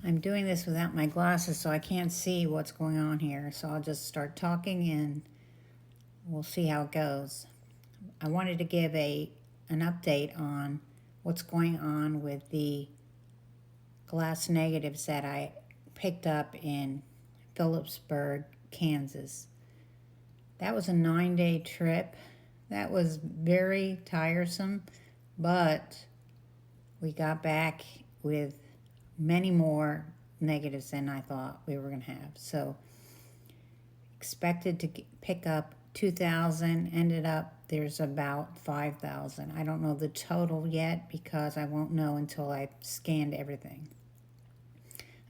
I'm doing this without my glasses, so I can't see what's going on here. So I'll just start talking and we'll see how it goes. I wanted to give an update on what's going on with the glass negatives that I picked up in Phillipsburg, Kansas. That was a 9-day trip. That was very tiresome, but we got back with many more negatives than I thought we were going to have. So expected to pick up 2,000, ended up there's about 5,000. I don't know the total yet because I won't know until I've scanned everything.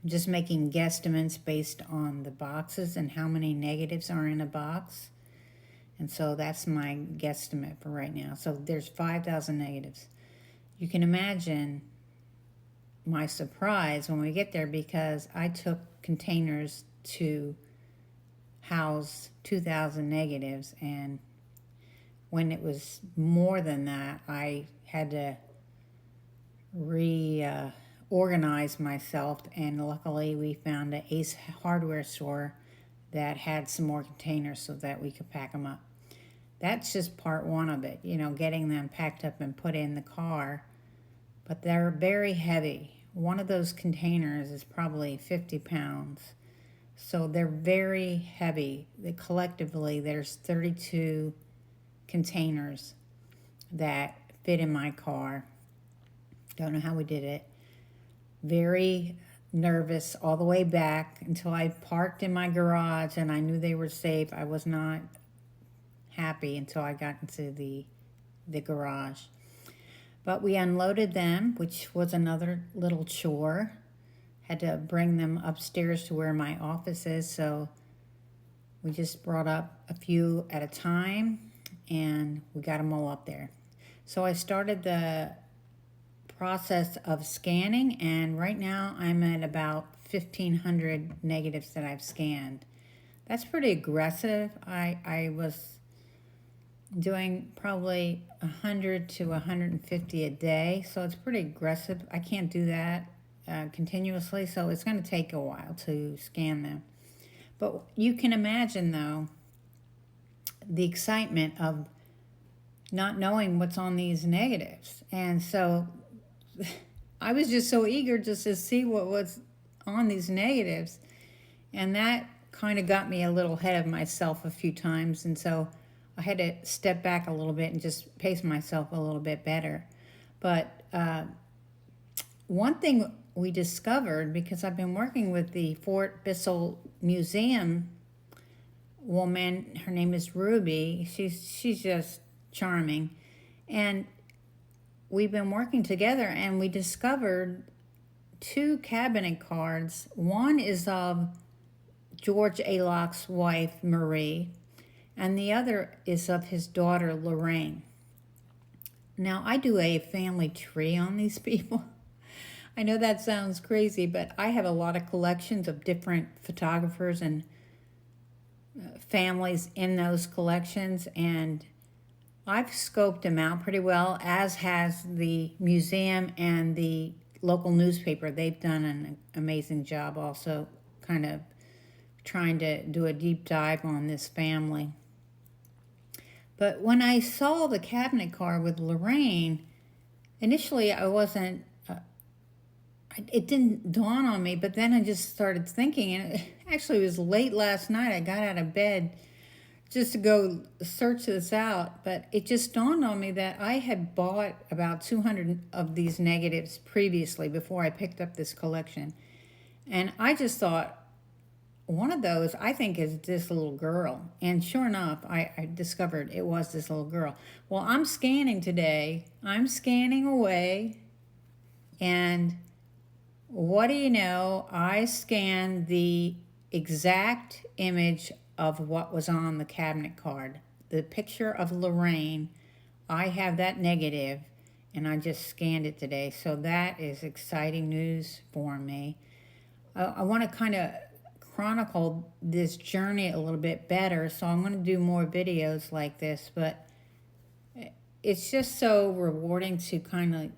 I'm just making guesstimates based on the boxes and how many negatives are in a box. And so that's my guesstimate for right now. So there's 5,000 negatives. You can imagine my surprise when we get there because I took containers to house 2,000 negatives, and when it was more than that, I had to reorganize myself, and luckily we found an Ace hardware store that had some more containers so that we could pack them up. That's just part one of it, getting them packed up and put in the car, but they're very heavy. One of those containers is probably 50 pounds. So they're very heavy. Collectively, there's 32 containers that fit in my car. Don't know how we did it. Very nervous all the way back until I parked in my garage and I knew they were safe. I was not happy until I got into the garage. But we unloaded them, which was another little chore. Had to bring them upstairs to where my office is, so we just brought up a few at a time, and we got them all up there. So I started the process of scanning, and right now I'm at about 1,500 negatives that I've scanned. That's pretty aggressive. I was doing probably 100 to 150 a day, so it's pretty aggressive. I can't do that continuously, so it's going to take a while to scan them. But you can imagine, though, the excitement of not knowing what's on these negatives. And so I was just so eager just to see what was on these negatives, and that kind of got me a little ahead of myself a few times, and so I had to step back a little bit and just pace myself a little bit better. But one thing we discovered, because I've been working with the Fort Bissell Museum woman, her name is Ruby. She's just charming. And we've been working together, and we discovered 2 cabinet cards. One is of George A. Locke's wife, Marie, and the other is of his daughter, Lorraine. Now, I do a family tree on these people. I know that sounds crazy, but I have a lot of collections of different photographers and families in those collections, and I've scoped them out pretty well, as has the museum and the local newspaper. They've done an amazing job also, kind of trying to do a deep dive on this family. But when I saw the cabinet card with Lorraine, initially I wasn't, it didn't dawn on me, but then I just started thinking, and it actually was late last night. I got out of bed just to go search this out, but it just dawned on me that I had bought about 200 of these negatives previously before I picked up this collection. And I just thought, one of those, I think, is this little girl. And sure enough, I discovered it was this little girl. Well, I'm scanning today. I'm scanning away. And what do you know? I scanned the exact image of what was on the cabinet card. The picture of Lorraine. I have that negative, and I just scanned it today. So that is exciting news for me. I want to kind of chronicle this journey a little bit better, so I'm going to do more videos like this, but it's just so rewarding to kind of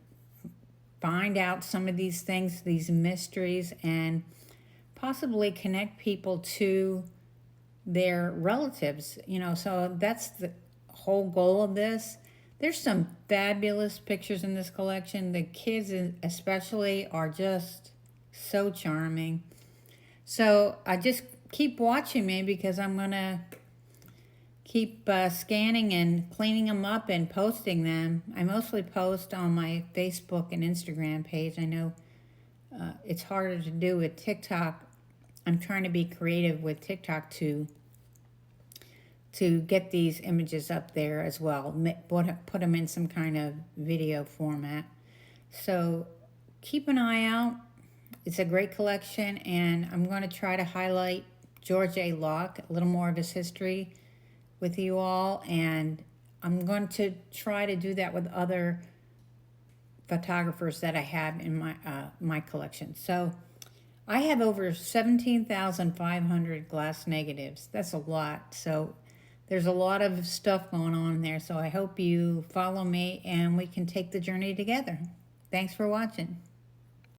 find out some of these things, these mysteries, and possibly connect people to their relatives, so that's the whole goal of this. There's some fabulous pictures in this collection. The kids especially are just so charming. So I just keep watching me, because I'm going to keep scanning and cleaning them up and posting them. I mostly post on my Facebook and Instagram page. I know it's harder to do with TikTok. I'm trying to be creative with TikTok to get these images up there as well, put them in some kind of video format. So keep an eye out. It's a great collection, and I'm going to try to highlight George A. Locke, a little more of his history with you all, and I'm going to try to do that with other photographers that I have in my collection. So I have over 17,500 glass negatives. That's a lot. So there's a lot of stuff going on there. So I hope you follow me and we can take the journey together. Thanks for watching.